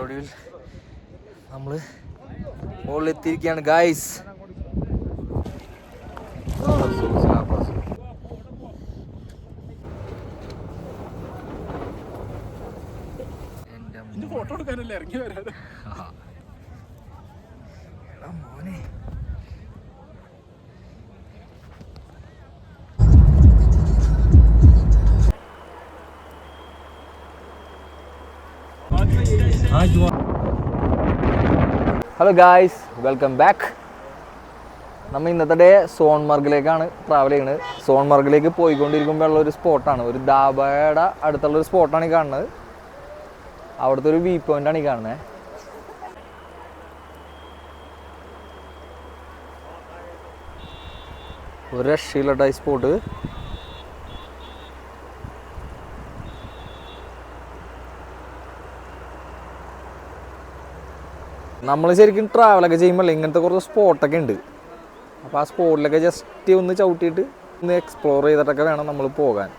ഒടുവിൽ നമ്മൾ മുകളിലെത്തിയിരിക്കുകയാണ് guys. Photo എടുക്കാനല്ലേ ഇറങ്ങി വരാൻ മോനെ. Hello guys, welcome back. നമ്മൾ ഇന്നത്തെ ഡേ സോൺമർഗിലേക്കാണ് ട്രാവൽ ചെയ്യുന്നത്. സോൺമർഗിലേക്ക് പോയിക്കൊണ്ടിരിക്കുമ്പോൾ ഉള്ള ഒരു സ്പോട്ടാണ്, ഒരു ധാബയുടെ അടുത്തുള്ളൊരു സ്പോട്ടാണ് ഈ കാണുന്നത്. അവിടുത്തെ ഒരു വ്യൂ പോയിൻ്റാണ് ഈ കാണുന്നത്. ഒരു രക്ഷയില്ലട്ടോ ഈ സ്പോട്ട്. നമ്മൾ ശരിക്കും ട്രാവലൊക്കെ ചെയ്യുമ്പോൾ ഇങ്ങനത്തെ കുറച്ച് സ്പോട്ടൊക്കെ ഉണ്ട്. അപ്പോൾ ആ സ്പോട്ടിലൊക്കെ ജസ്റ്റ് ഒന്ന് ചവിട്ടിയിട്ട് ഒന്ന് എക്സ്പ്ലോർ ചെയ്തിട്ടൊക്കെ വേണം നമ്മൾ പോകാൻ.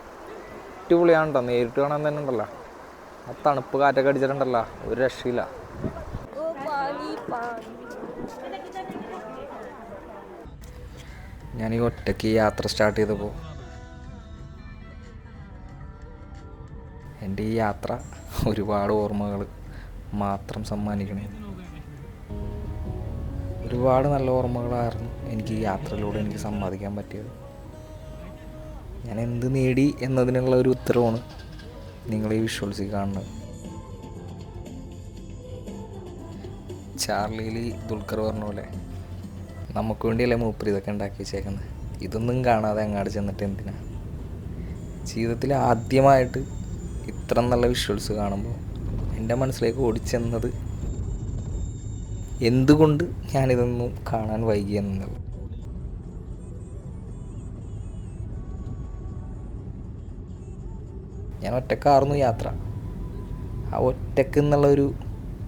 അടിപൊളിയാണ് കേട്ടോ, നേരിട്ട് കാണാൻ തന്നെ ഉണ്ടല്ലോ. ആ തണുപ്പ് കാറ്റൊക്കെ അടിച്ചിട്ടുണ്ടല്ലോ, ഒരു രക്ഷയില്ല. ഞാൻ ഈ ഒറ്റയ്ക്ക് യാത്ര സ്റ്റാർട്ട് ചെയ്തപ്പോൾ എൻ്റെ ഈ യാത്ര ഒരുപാട് ഓർമ്മകൾ മാത്രം സമ്മാനിക്കണേ. ഒരുപാട് നല്ല ഓർമ്മകളായിരുന്നു എനിക്ക് ഈ യാത്രയിലൂടെ എനിക്ക് സമ്പാദിക്കാൻ പറ്റിയത്. ഞാൻ എന്ത് നേടി എന്നതിനുള്ള ഒരു ഉത്തരവാണ് നിങ്ങൾ ഈ വിഷ്വൽസിൽ കാണുന്നത്. ചാർലിയിൽ ദുൽഖർ പറഞ്ഞ പോലെ നമുക്ക് വേണ്ടിയല്ലേ മൂപ്പര് ഇതൊക്കെ ഉണ്ടാക്കി വെച്ചേക്കുന്നത്. ഇതൊന്നും കാണാതെ അങ്ങാട് ചെന്നിട്ട് എന്തിനാ. ജീവിതത്തിൽ ആദ്യമായിട്ട് ഇത്ര നല്ല വിഷ്വൽസ് കാണുമ്പോൾ എൻ്റെ മനസ്സിലേക്ക് ഓടിച്ചെന്നത് എന്തുകൊണ്ട് ഞാനിതൊന്നും കാണാൻ വൈകിയെന്നത്. ഞാൻ ഒറ്റക്കാർന്നു യാത്ര. ആ ഒറ്റക്ക് എന്നുള്ളൊരു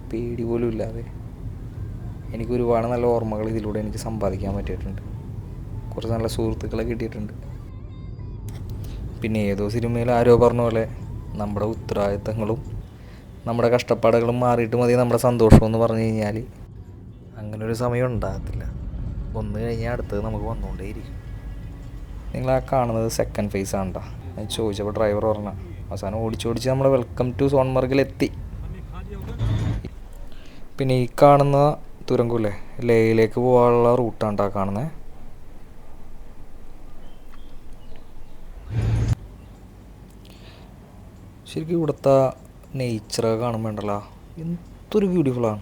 പേടി പോലും ഇല്ലാതെ എനിക്ക് ഒരുപാട് നല്ല ഓർമ്മകൾ ഇതിലൂടെ എനിക്ക് സമ്പാദിക്കാൻ പറ്റിയിട്ടുണ്ട്. കുറച്ച് നല്ല സുഹൃത്തുക്കളെ കിട്ടിയിട്ടുണ്ട്. പിന്നെ ഏതോ സിനിമയിൽ ആരോ പറഞ്ഞ പോലെ നമ്മുടെ ഉത്തരവാദിത്തങ്ങളും നമ്മുടെ കഷ്ടപ്പാടുകളും മാറിയിട്ട് മതി നമ്മുടെ സന്തോഷം എന്ന് പറഞ്ഞു കഴിഞ്ഞാൽ അങ്ങനൊരു സമയം ഉണ്ടാകത്തില്ല. ഒന്ന് കഴിഞ്ഞാൽ അടുത്തത് നമുക്ക് വന്നുകൊണ്ടേയിരിക്കും. നിങ്ങളാ കാണുന്നത് സെക്കൻഡ് ഫേസ് ആണ് കേട്ടോ. ഞാൻ ചോദിച്ചപ്പോൾ ഡ്രൈവർ പറഞ്ഞ അവസാനം ഓടിച്ചോടിച്ച് നമ്മൾ വെൽക്കം ടു സോൺമർഗിലെത്തി. പിന്നെ ഈ കാണുന്ന തുരങ്കുല്ലേ, ലേയിലേക്ക് പോകാനുള്ള റൂട്ടാണ് കേട്ടോ കാണുന്നത്. ശരിക്കും ഇവിടുത്തെ നേച്ചറൊക്കെ കാണുമ്പോണ്ടല്ലോ എന്തൊരു ബ്യൂട്ടിഫുള്ളാണ്.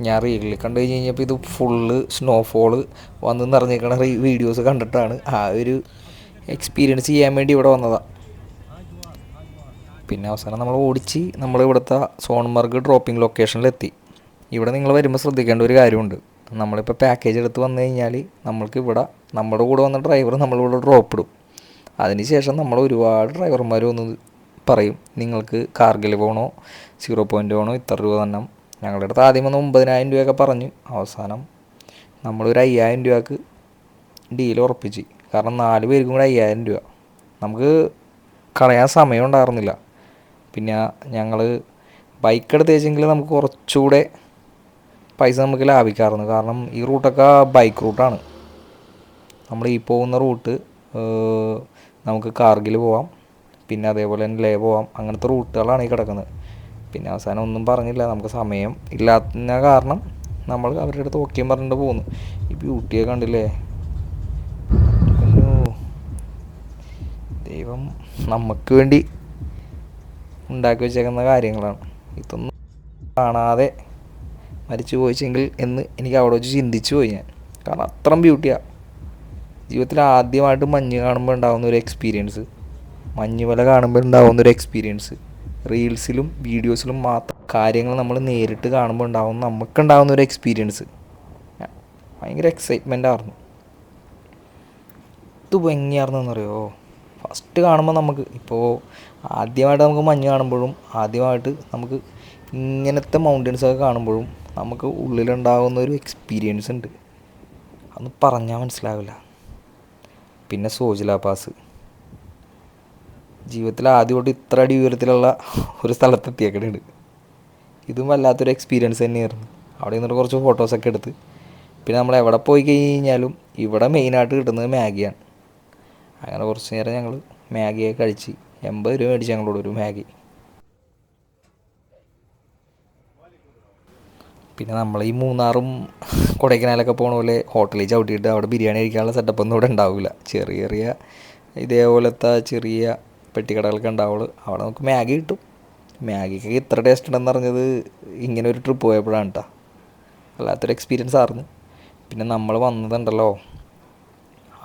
ഞാൻ റീലിൽ കണ്ടു കഴിഞ്ഞ് കഴിഞ്ഞപ്പോൾ ഇത് ഫുള്ള് സ്നോഫോള് വന്ന് നിറഞ്ഞിരിക്കണ വീഡിയോസ് കണ്ടിട്ടാണ് ആ ഒരു എക്സ്പീരിയൻസ് ചെയ്യാൻ വേണ്ടി ഇവിടെ വന്നതാണ്. പിന്നെ അവസാനം നമ്മൾ ഓടിച്ച് നമ്മൾ ഇവിടുത്തെ സോൺമർഗ് ഡ്രോപ്പിംഗ് ലൊക്കേഷനിലെത്തി. ഇവിടെ നിങ്ങൾ വരുമ്പോൾ ശ്രദ്ധിക്കേണ്ട ഒരു കാര്യമുണ്ട്. നമ്മളിപ്പോൾ പാക്കേജ് എടുത്ത് വന്നു കഴിഞ്ഞാൽ നമ്മൾക്ക് ഇവിടെ നമ്മുടെ കൂടെ വന്ന ഡ്രൈവർ നമ്മളിവിടെ ഡ്രോപ്പ് ഇടും. അതിനുശേഷം നമ്മൾ ഒരുപാട് ഡ്രൈവർമാർ വന്ന് പറയും നിങ്ങൾക്ക് കാർഗിൽ പോകണോ 0 പോയിൻ്റ് പോകണോ ഇത്ര രൂപ തന്നെ. ഞങ്ങളുടെ അടുത്ത് ആദ്യം വന്ന് 9,000 രൂപയൊക്കെ പറഞ്ഞു. അവസാനം നമ്മളൊരു 5,000 രൂപക്ക് ഡീൽ ഉറപ്പിച്ച്. കാരണം 4 പേർക്കും കൂടെ 5,000 രൂപ. നമുക്ക് കളയാൻ സമയം ഉണ്ടായിരുന്നില്ല. പിന്നെ ഞങ്ങൾ ബൈക്ക് എടുത്ത് വെച്ചെങ്കിൽ നമുക്ക് കുറച്ചുകൂടെ പൈസ നമുക്ക് ലാഭിക്കാമായിരുന്നു. കാരണം ഈ റൂട്ടൊക്കെ ബൈക്ക് റൂട്ടാണ്. നമ്മൾ ഈ പോകുന്ന റൂട്ട് നമുക്ക് കാർഗിൽ പോവാം, പിന്നെ അതേപോലെ തന്നെ ലേ പോവാം. അങ്ങനത്തെ റൂട്ടുകളാണ് ഈ കിടക്കുന്നത്. പിന്നെ അവസാനം ഒന്നും പറഞ്ഞില്ല, നമുക്ക് സമയം ഇല്ലാത്ത കാരണം നമ്മൾ അവരുടെ അടുത്ത് ഓക്കെയും പറഞ്ഞിട്ട് പോകുന്നു. ഈ ബ്യൂട്ടിയെ കണ്ടില്ലേ, ദൈവം നമുക്ക് വേണ്ടി ഉണ്ടാക്കി വെച്ചേക്കുന്ന കാര്യങ്ങളാണ്. ഇതൊന്നും കാണാതെ മരിച്ചു പോയിച്ചെങ്കിൽ എന്ന് എനിക്ക് അവിടെ വെച്ച് ചിന്തിച്ചു പോയി ഞാൻ. കാരണം അത്രയും ബ്യൂട്ടിയാണ്. ജീവിതത്തിൽ ആദ്യമായിട്ട് മഞ്ഞ് കാണുമ്പോൾ ഉണ്ടാകുന്ന ഒരു എക്സ്പീരിയൻസ്, മഞ്ഞുമല കാണുമ്പോൾ ഉണ്ടാകുന്നൊരു എക്സ്പീരിയൻസ്, റീൽസിലും വീഡിയോസിലും മാത്രം കാര്യങ്ങൾ നമ്മൾ നേരിട്ട് കാണുമ്പോൾ നമുക്കുണ്ടാകുന്ന ഒരു എക്സ്പീരിയൻസ് ഭയങ്കര എക്സൈറ്റ്മെൻ്റ് ആയിരുന്നു. ഇത് ഭംഗിയായിരുന്നെന്നറിയോ. ഫസ്റ്റ് കാണുമ്പോൾ നമുക്ക് ഇപ്പോൾ ആദ്യമായിട്ട് നമുക്ക് മഞ്ഞ് കാണുമ്പോഴും ആദ്യമായിട്ട് നമുക്ക് ഇങ്ങനത്തെ മൗണ്ടൻസൊക്കെ കാണുമ്പോഴും നമുക്ക് ഉള്ളിലുണ്ടാകുന്ന ഒരു എക്സ്പീരിയൻസ് ഉണ്ട്, അതൊന്നും പറഞ്ഞാൽ മനസ്സിലാവില്ല. പിന്നെ സോജില പാസ്, ജീവിതത്തിൽ ആദ്യമായിട്ട് ഇത്ര അടി ഉയരത്തിലുള്ള ഒരു സ്ഥലത്തെത്തിയേക്കണുണ്ട്. ഇതും വല്ലാത്തൊരു എക്സ്പീരിയൻസ് തന്നെയായിരുന്നു. അവിടെ നിന്നിട്ട് കുറച്ച് ഫോട്ടോസൊക്കെ എടുത്ത് പിന്നെ നമ്മൾ എവിടെ പോയി കഴിഞ്ഞാലും ഇവിടെ മെയിനായിട്ട് കിട്ടുന്നത് മാഗിയാണ്. അങ്ങനെ കുറച്ച് നേരം ഞങ്ങൾ മാഗിയൊക്കെ കഴിച്ച് 80 രൂപ മേടിച്ച് ഞങ്ങളോട് ഒരു മാഗി. പിന്നെ നമ്മൾ ഈ മൂന്നാറും കൊടൈക്കനാലൊക്കെ പോണ പോലെ ഹോട്ടലിൽ ചവിട്ടിയിട്ട് അവിടെ ബിരിയാണി കഴിക്കാനുള്ള സെറ്റപ്പൊന്നും ഇവിടെ ഉണ്ടാവില്ല. ചെറിയ ചെറിയ ഇതേപോലത്തെ ചെറിയ പെട്ടിക്കടകളൊക്കെ ഉണ്ടാവുള്ളൂ. അവിടെ നമുക്ക് മാഗി കിട്ടും. മാഗിക്ക് ഇത്ര ടേസ്റ്റ് ഉണ്ടെന്ന് പറഞ്ഞത് ഇങ്ങനെ ഒരു ട്രിപ്പ് പോയപ്പോഴാണ് കേട്ടോ. വല്ലാത്തൊരു എക്സ്പീരിയൻസ് ആയിരുന്നു. പിന്നെ നമ്മൾ വന്നതുണ്ടല്ലോ,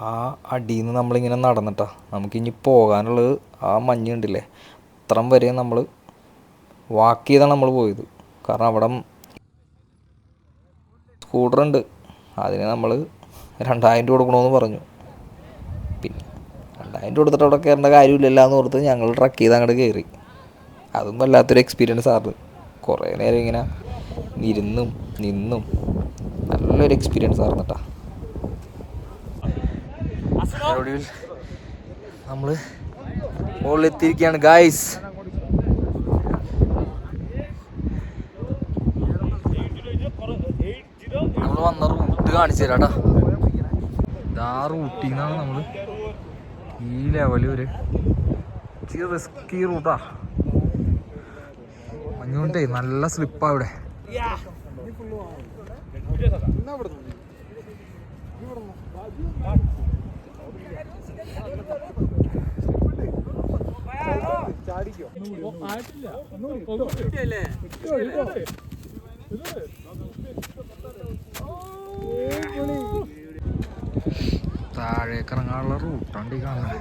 ആ അടിയിൽ നിന്ന് നമ്മളിങ്ങനെ നടന്നിട്ടാ നമുക്കിനി പോകാനുള്ളത്. ആ മഞ്ഞ് കണ്ടില്ലേ, അത്രയും വരെ നമ്മൾ വാക്ക് ചെയ്താണ് നമ്മൾ പോയത്. കാരണം അവിടെ സ്കൂട്ടറുണ്ട്, അതിന് നമ്മൾ 2000 രൂപ കൊടുക്കണമെന്ന് പറഞ്ഞു. പിന്നെ 2000 രൂപ കൊടുത്തിട്ട് അവിടെ കയറേണ്ട കാര്യമില്ലല്ലോ എന്ന് ഓർത്ത് ഞങ്ങൾ ട്രക്ക് ചെയ്ത് അങ്ങോട്ട് കയറി. അതും വല്ലാത്തൊരു എക്സ്പീരിയൻസ് ആയിരുന്നു. കുറേ നേരം ഇങ്ങനെ ഇരുന്നും നിന്നും നല്ലൊരു എക്സ്പീരിയൻസ് ആയിരുന്നു കേട്ടോ. നമ്മൾ മുകളിലെത്തിയിരിക്കുകയാണ് ഗായ്സ്. നമ്മൾ വന്ന റൂട്ട് കാണിച്ചു തരാം കേട്ടോ. ഇതാ റൂട്ടിൽ നിന്നാണ് നമ്മൾ ഈ ലെവല് വരെ. ഇച്ചിരി റിസ്കി റൂട്ടാ, മഞ്ഞുകൊണ്ടേ നല്ല സ്ലിപ്പാ ഇവിടെ. താഴേക്ക് ഇറങ്ങാനുള്ള റൂട്ടാണ്ട് ഈ കാണുന്നത്.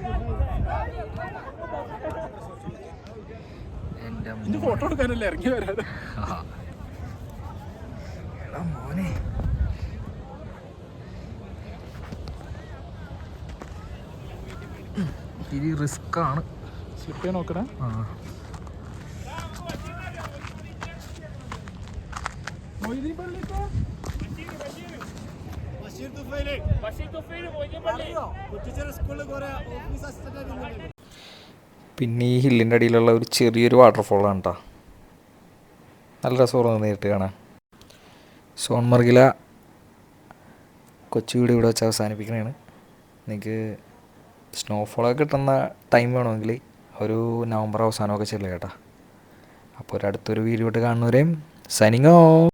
എൻ്റെ ഫോട്ടോ എടുക്കാനല്ലേ ഇറങ്ങി വരാൻ. എടാ മോനെ, ഇത് റിസ്ക്കാണ്. സ്ലിപ്പ് ചെയ്യാൻ നോക്കണേ. പിന്നെ ഈ ഹില്ലിൻ്റെ അടിയിലുള്ള ഒരു ചെറിയൊരു വാട്ടർഫോളാണ് കേട്ടോ. നല്ല രസമാണ് നേരിട്ട് കാണാൻ. സോൺമർഗില കൊച്ചു വീഡിയോ ഇവിടെ വെച്ച് അവസാനിപ്പിക്കണതാണ്. നിങ്ങൾക്ക് സ്നോഫോളൊക്കെ കിട്ടുന്ന ടൈം വേണമെങ്കിൽ ഒരു നവംബർ അവസാനമൊക്കെ ചെല്ലുക കേട്ടോ. അപ്പോൾ ഒരു അടുത്തൊരു വീഡിയോ ആയിട്ട് കാണുന്നവരെയും സൈനിങ് ഓഫ്.